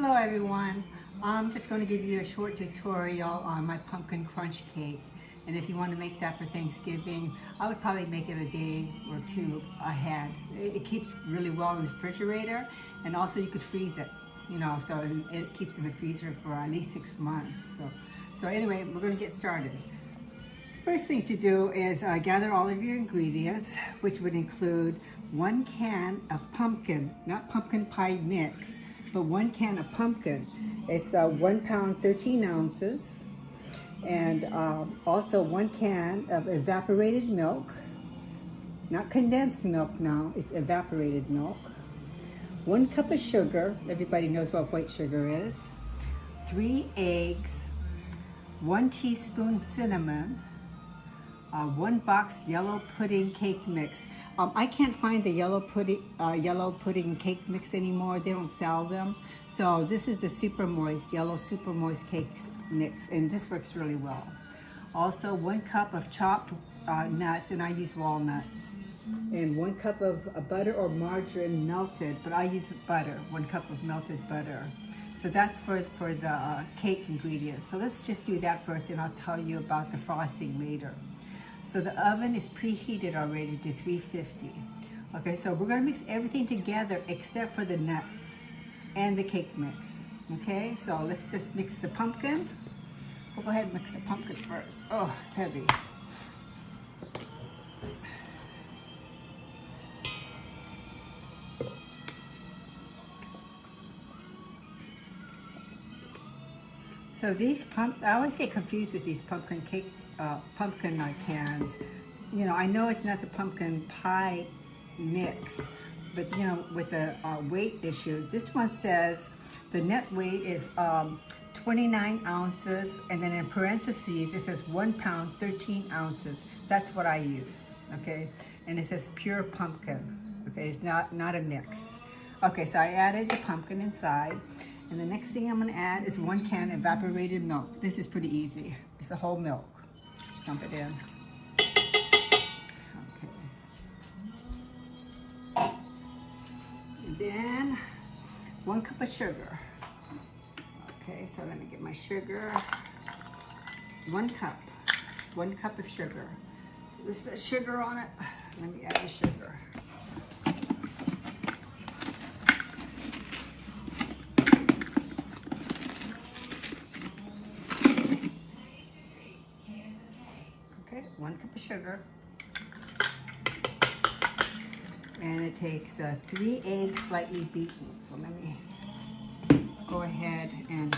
Hello everyone. I'm just going to give you a short tutorial on my pumpkin crunch cake. And if you want to make that for Thanksgiving, I would probably make it a day or two ahead. It keeps really well in the refrigerator, and also you could freeze it, so it keeps in the freezer for at least 6 months. So anyway, we're going to get started. First thing to do is gather all of your ingredients, which would include 1 can of pumpkin, not pumpkin pie mix, but 1 can of pumpkin. It's 1 pound, 13 ounces. And also 1 can of evaporated milk, not condensed milk now, it's evaporated milk. 1 cup of sugar, everybody knows what white sugar is. 3 eggs, 1 teaspoon cinnamon, 1 box yellow pudding cake mix. I can't find the yellow pudding cake mix anymore. They don't sell them. So this is the super moist, yellow super moist cake mix, and this works really well. Also 1 cup of chopped nuts, and I use walnuts. And 1 cup of butter or margarine melted, but I use butter, 1 cup of melted butter. So that's for the cake ingredients. So let's just do that first, and I'll tell you about the frosting later. So the oven is preheated already to 350. Okay, so we're gonna mix everything together except for the nuts and the cake mix. Okay, so let's just mix the pumpkin. We'll go ahead and mix the pumpkin first. Oh, it's heavy. So these I always get confused with these pumpkin cake, pumpkin cans. I know it's not the pumpkin pie mix, but with the weight issue, this one says the net weight is 29 ounces, and then in parentheses it says 1 pound, 13 ounces. That's what I use, okay? And it says pure pumpkin, okay? It's not a mix. Okay, so I added the pumpkin inside. And the next thing I'm gonna add is 1 can evaporated milk. This is pretty easy. It's a whole milk. Just dump it in. Okay. And then 1 cup of sugar. Okay, so let me get my sugar. 1 cup. 1 cup of sugar. So this says sugar on it. Let me add the sugar. Okay, 1 cup of sugar. And it takes 3 eggs slightly beaten. So let me go ahead and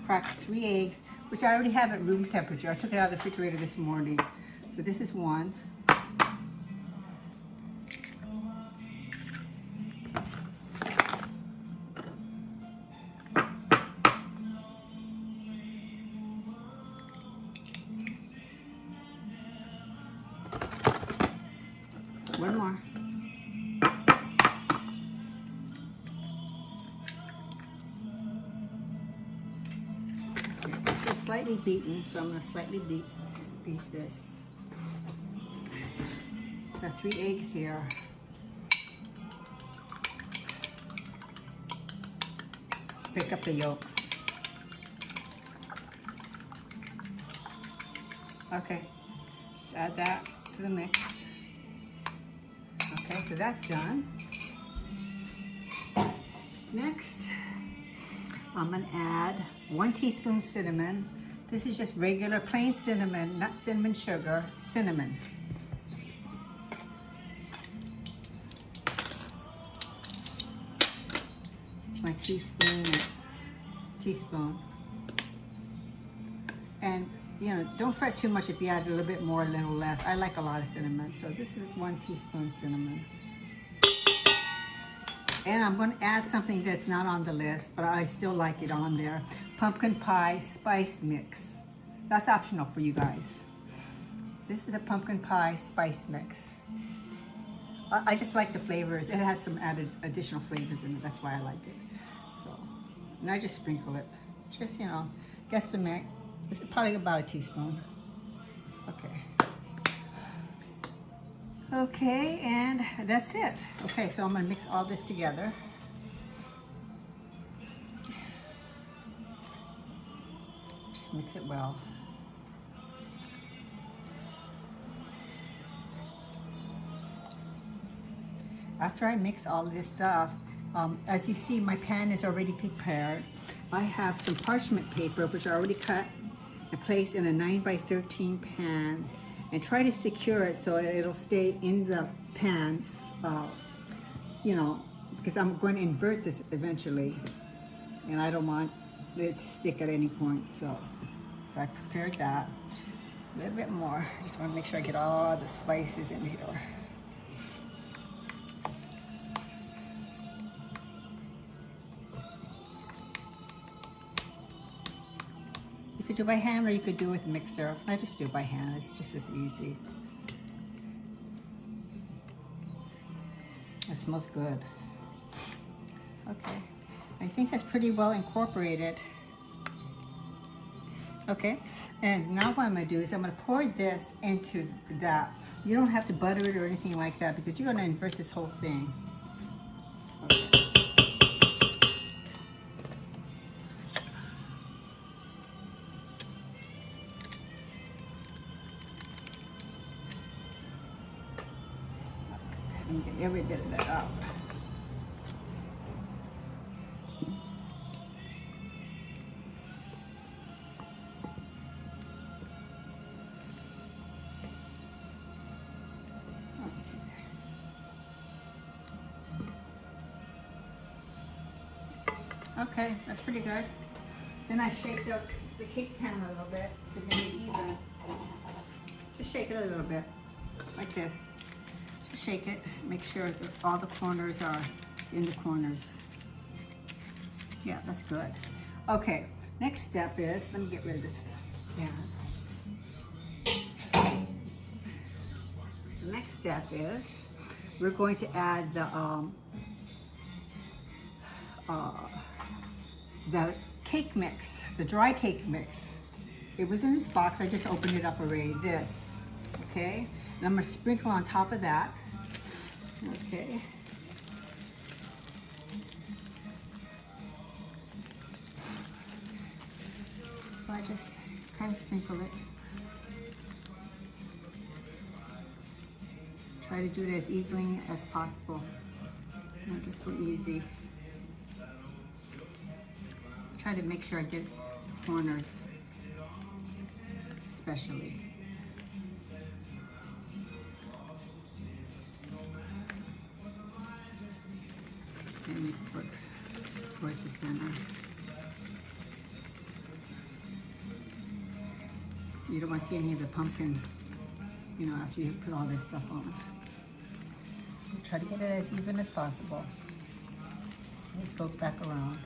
crack 3 eggs, which I already have at room temperature. I took it out of the refrigerator this morning. So this is 1. One more. Okay, this is slightly beaten, so I'm going to slightly beat this. So 3 eggs here. Just pick up the yolk. Okay, just add that to the mix. Okay, so that's done. Next, I'm gonna add 1 teaspoon cinnamon. This is just regular plain cinnamon, not cinnamon sugar, cinnamon. It's my teaspoon. And don't fret too much if you add a little bit more, a little less. I like a lot of cinnamon, so this is 1 teaspoon cinnamon. And I'm going to add something that's not on the list, but I still like it on there. Pumpkin pie spice mix. That's optional for you guys. This is a pumpkin pie spice mix. I just like the flavors. It has some added additional flavors in it. That's why I like it. So, and I just sprinkle it. Just, guesstimate. This is probably about a teaspoon. Okay. Okay, and that's it. Okay, so I'm gonna mix all this together. mix it well. After I mix all of this stuff, as you see, my pan is already prepared. I have some parchment paper, which I already cut and placed in a 9x13 pan, and try to secure it so it'll stay in the pans, you know, because I'm going to invert this eventually, and I don't want it to stick at any point. So I prepared that. A little bit more. I just want to make sure I get all the spices in here. You could do it by hand or you could do it with a mixer. I just do it by hand. It's just as easy. It smells good. Okay. I think that's pretty well incorporated. Okay, and now what I'm going to do is I'm going to pour this into that. You don't have to butter it or anything like that because you're going to invert this whole thing. Okay. And get every bit of that out. Okay, that's pretty good. Then I shake up the cake pan a little bit to make it even. Just shake it a little bit, like this. Just shake it, make sure that all the corners are in the corners. Yeah, that's good. Okay, next step is, let me get rid of this pan. The next step is, we're going to add the cake mix, the dry cake mix. It was in this box, I just opened it up already, this, okay? And I'm gonna sprinkle on top of that, okay? So I just kind of sprinkle it. Try to do it as evenly as possible. Not just go easy. Try to make sure I get corners, especially. And put towards the center. You don't want to see any of the pumpkin, you know, after you put all this stuff on. So try to get it as even as possible. Let's go back around.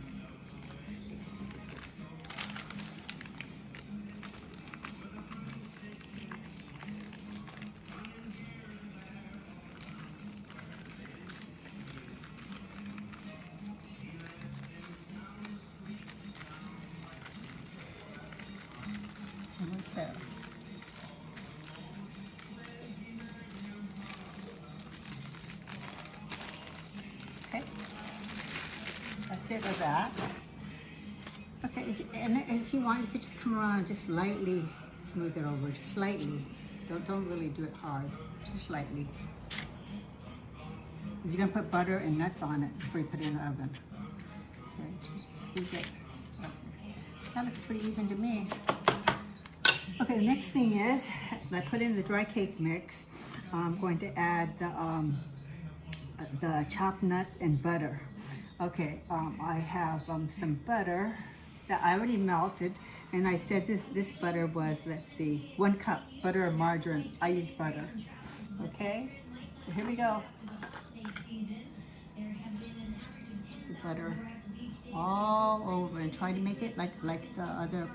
Almost there. Okay, that's it with that. Okay, and if you want, you could just come around and just lightly smooth it over, just slightly. Don't really do it hard, just slightly. Because you're gonna put butter and nuts on it before you put it in the oven. Okay, just squeeze it. That looks pretty even to me. Okay, the next thing is, I put in the dry cake mix. I'm going to add the chopped nuts and butter. Okay, I have some butter that I already melted, and I said this butter was, let's see, 1 cup butter or margarine. I use butter. Okay, so here we go. Just the butter all over, and try to make it like the other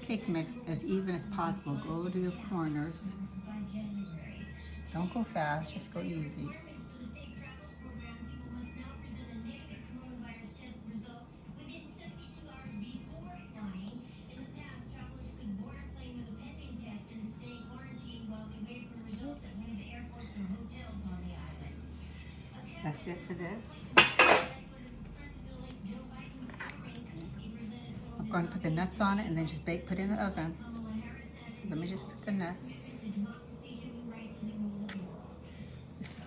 cake mix as even as possible. Go to your corners. Don't go fast, just go easy. That's it for this. going to put the nuts on it and then just put it in the oven. So let me just put the nuts.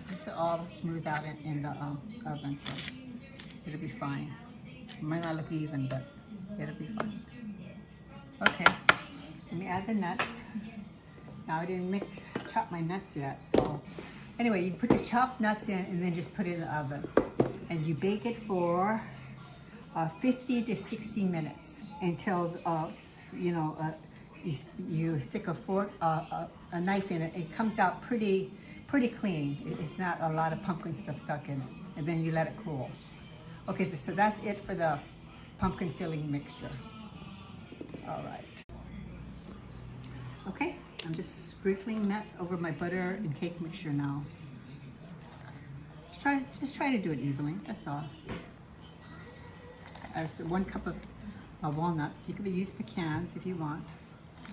This will all smooth out in the oven, so it'll be fine. It might not look even, but it'll be fine. Okay, let me add the nuts. Now I didn't chop my nuts yet, so anyway, you put the chopped nuts in and then just put it in the oven. And you bake it for 50 to 60 minutes until, you stick a knife in it. It comes out pretty clean. It's not a lot of pumpkin stuff stuck in it. And then you let it cool. Okay, so that's it for the pumpkin filling mixture. All right. Okay, I'm just sprinkling nuts over my butter and cake mixture now. Just try to do it evenly, that's all. There's 1 cup of walnuts. You could use pecans if you want.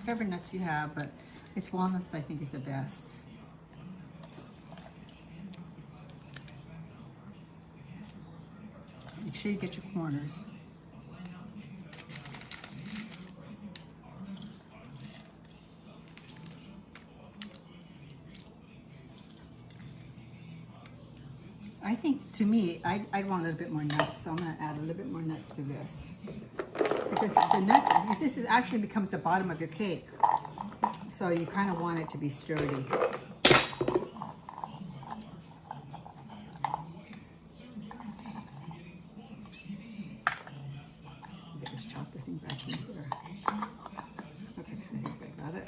Whatever nuts you have, but it's walnuts I think is the best. Make sure you get your corners. I think, to me, I'd want a little bit more nuts, so I'm going to add a little bit more nuts to this. Because the nuts, this actually becomes the bottom of your cake, so you kind of want it to be sturdy. Get this chopper thing back in here. Okay, I think I got it.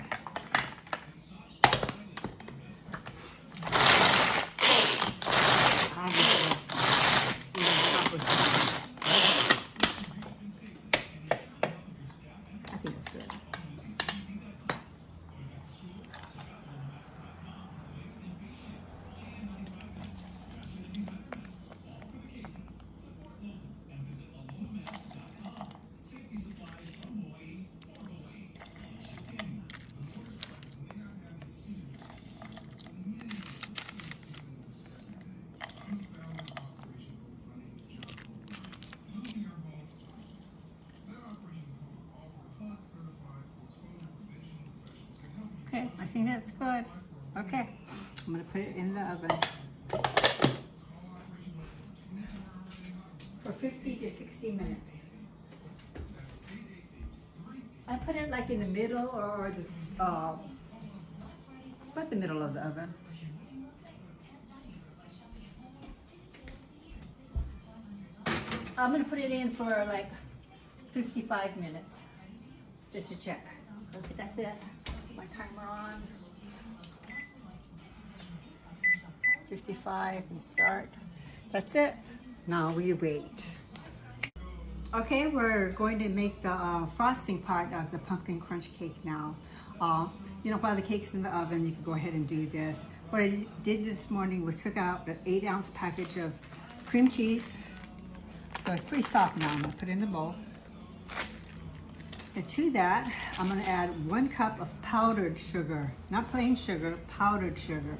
I think it's good. Okay, I think that's good. Okay, I'm gonna put it in the oven for 50 to 60 minutes. I put it like in the middle or about the middle of the oven. I'm gonna put it in for like 55 minutes, just to check. Okay, that's it. Put my timer on. 55 and start. That's it. Now we wait. Okay, we're going to make the frosting part of the pumpkin crunch cake now. While the cake's in the oven, you can go ahead and do this. What I did this morning was took out an 8-ounce package of cream cheese. So it's pretty soft now. I'm gonna put it in the bowl. And to that, I'm gonna add 1 cup of powdered sugar. Not plain sugar, powdered sugar.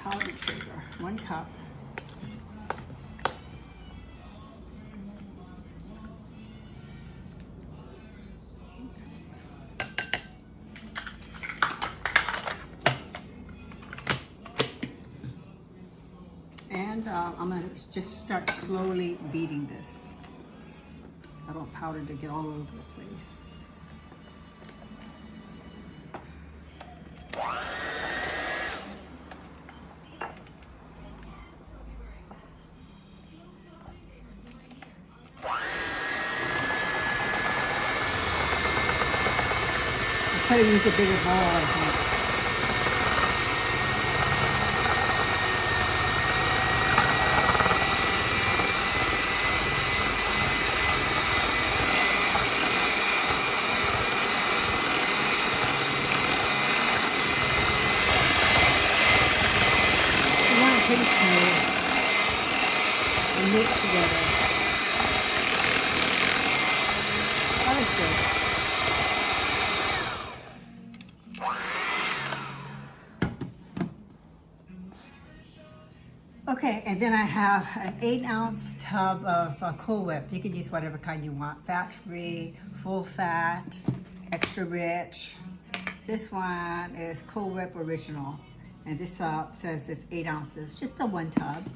Powdered sugar, 1 cup. And I'm gonna just start slowly beating this. I don't want powder to get all over the place. I try to use a bigger bowl, I think. Pretty smooth and mix together. That is good. Okay, and then I have an 8-ounce tub of Cool Whip. You can use whatever kind you want. Fat-free, full fat, extra rich. This one is Cool Whip Original. And this says it's 8 ounces, just the one tub.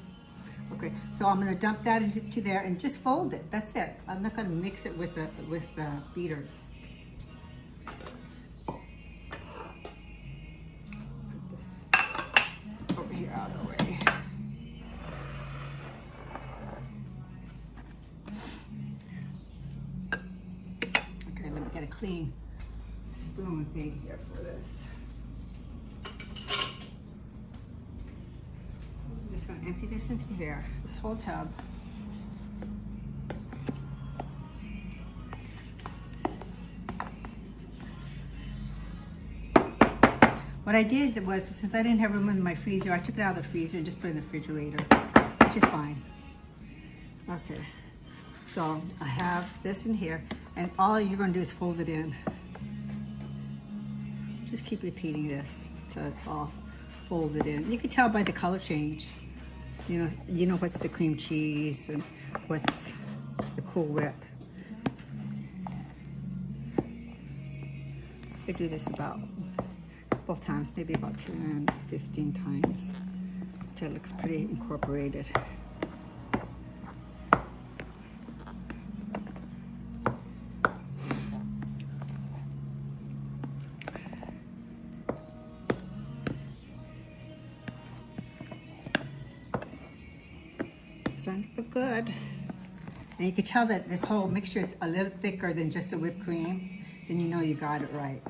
Okay, so I'm gonna dump that into there and just fold it. That's it. I'm not gonna mix it with the beaters. Put this over here out of the way. Okay, let me get a clean spoon thing here for this. I'm just going to empty this into here, this whole tub. What I did was, since I didn't have room in my freezer, I took it out of the freezer and just put it in the refrigerator, which is fine. Okay, so I have this in here, and all you're going to do is fold it in. Just keep repeating this until it's all folded in. You can tell by the color change. You know what's the cream cheese and what's the Cool Whip. I do this about both times, maybe about 10, 15 times, until it looks pretty incorporated. Starting to look good. And you can tell that this whole mixture is a little thicker than just the whipped cream. Then you know you got it right.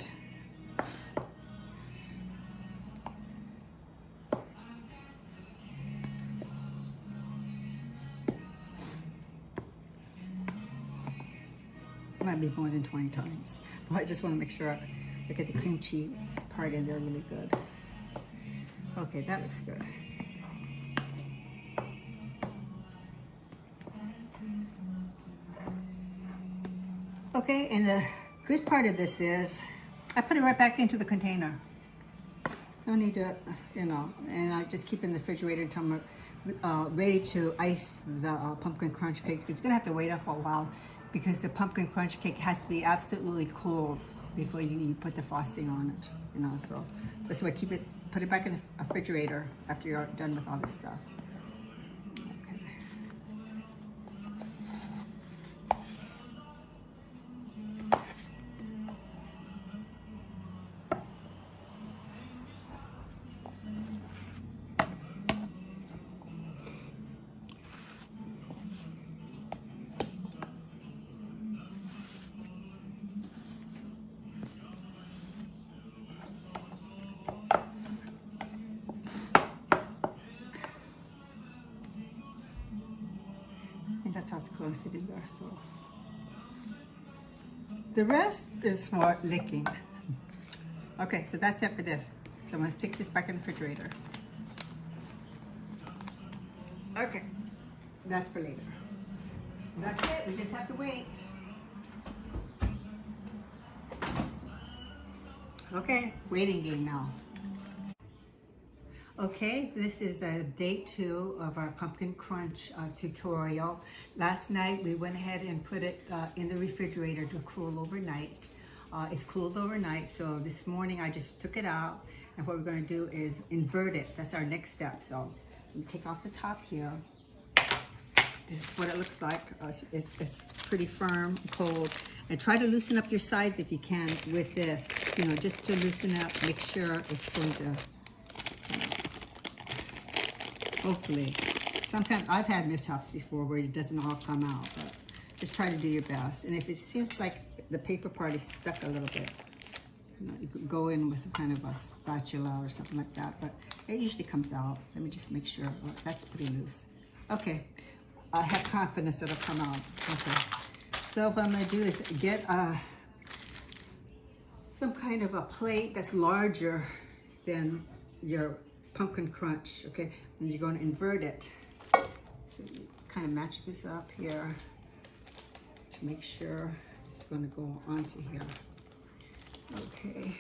Might be more than 20 times. But I just want to make sure I get the cream cheese part in there really good. Okay, that looks good. Okay, and the good part of this is I put it right back into the container. Don't need to, and I just keep it in the refrigerator until I'm ready to ice the pumpkin crunch cake. It's gonna have to wait up for a while because the pumpkin crunch cake has to be absolutely cooled before you put the frosting on it. So that's why put it back in the refrigerator after you're done with all this stuff. Okay. That's how it's going to fit in there. So the rest is for licking. Okay, so that's it for this. So I'm going to stick this back in the refrigerator. Okay, that's for later. That's it. We just have to wait. Okay, waiting game now. Okay, this is day 2 of our pumpkin crunch tutorial. Last night we went ahead and put it in the refrigerator to cool overnight. It's cooled overnight, so this morning I just took it out, and what we're going to do is invert it. That's our next step. So let me take off the top here. This is what it looks like. It's pretty firm, cold. And try to loosen up your sides if you can with this, just to loosen up, make sure it's going to, hopefully. Sometimes I've had mishaps before where it doesn't all come out, but just try to do your best. And if it seems like the paper part is stuck a little bit, you could go in with some kind of a spatula or something like that, but it usually comes out. Let me just make sure. Oh, that's pretty loose. Okay, I have confidence that it'll come out. Okay, so what I'm gonna do is get some kind of a plate that's larger than your pumpkin crunch, okay? And you're going to invert it. So you kind of match this up here to make sure it's going to go onto here. Okay,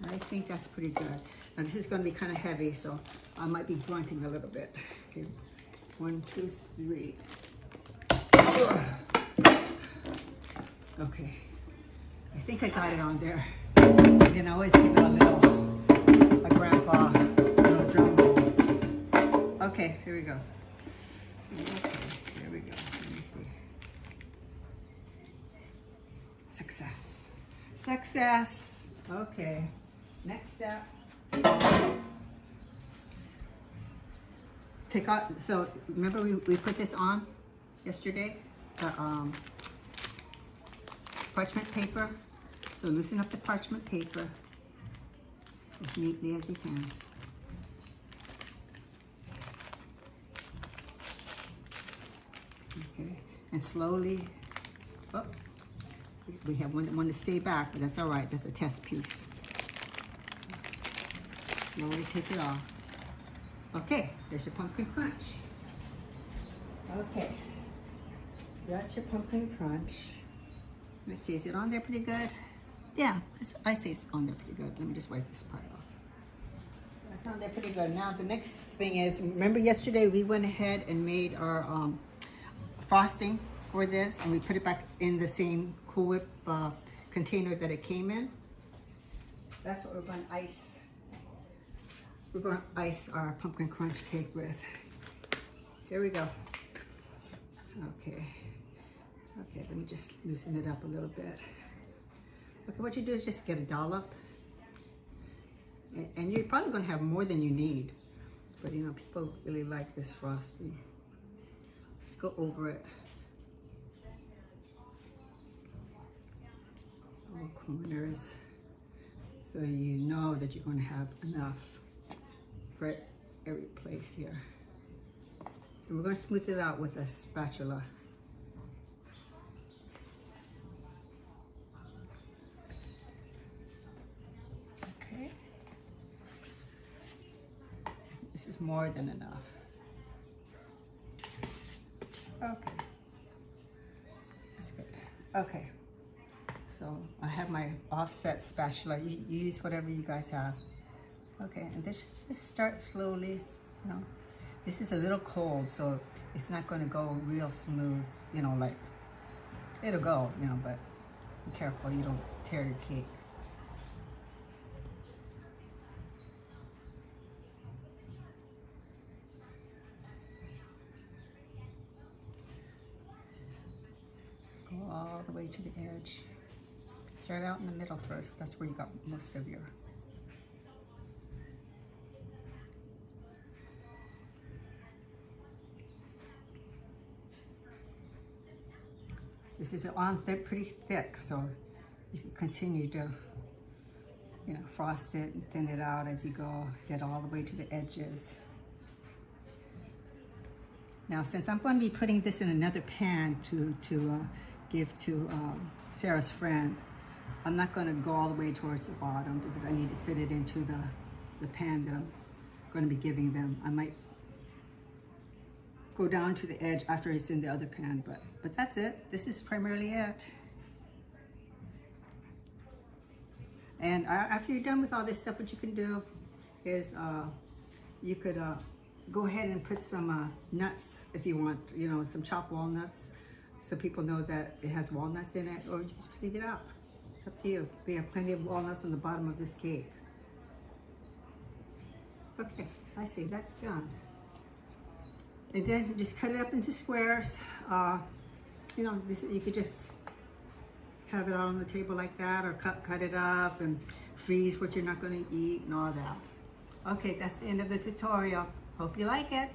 I think that's pretty good. Now this is going to be kind of heavy, so I might be grunting a little bit. Okay, 1, 2, 3. Okay. I think I got it on there. And then I always give it a grandpa, little drum roll. Okay, here we go. Okay, here we go. Let me see. Success. Success. Okay. Next step. Take out, so remember we put this on yesterday? The parchment paper. So loosen up the parchment paper as neatly as you can. Okay, and slowly, oh, we have one to stay back, but that's all right, that's a test piece. Slowly take it off. Okay, there's your pumpkin crunch. Okay, that's your pumpkin crunch. Let's see, is it on there pretty good? Yeah, I say it's on there pretty good. Let me just wipe this part off. That's on there pretty good. Now the next thing is, remember yesterday we went ahead and made our frosting for this, and we put it back in the same Cool Whip container that it came in. That's what we're going to ice. We're going to ice our pumpkin crunch cake with. Here we go. Okay. Okay, let me just loosen it up a little bit. Okay, what you do is just get a dollop. And you're probably going to have more than you need. But you know, people really like this frosting. Let's go over it. All corners. So you know that you're going to have enough for every place here. And we're going to smooth it out with a spatula. Okay. This is more than enough. Okay. That's good. Okay. So I have my offset spatula. You use whatever you guys have. Okay, and this just start slowly, you know. This is a little cold, so it's not going to go real smooth, you know, like, it'll go, you know, but be careful you don't tear your cake. Go all the way to the edge. Start out in the middle first. That's where you got most of your. This is on pretty thick, so you can continue to, you know, frost it and thin it out as you go, get all the way to the edges. Now, since I'm going to be putting this in another pan to give to Sarah's friend, I'm not going to go all the way towards the bottom because I need to fit it into the pan that I'm going to be giving them. I might go down to the edge after it's in the other pan, but that's it. This is primarily it. And after you're done with all this stuff, what you can do is you could go ahead and put some nuts if you want, you know, some chopped walnuts, so people know that it has walnuts in it, or you can just leave it out. It's up to you. We have plenty of walnuts on the bottom of this cake. Okay, I see, that's done. And then you just cut it up into squares. You know, this, you could just have it out on the table like that, or cut it up and freeze what you're not going to eat and all that. Okay, that's the end of the tutorial. Hope you like it.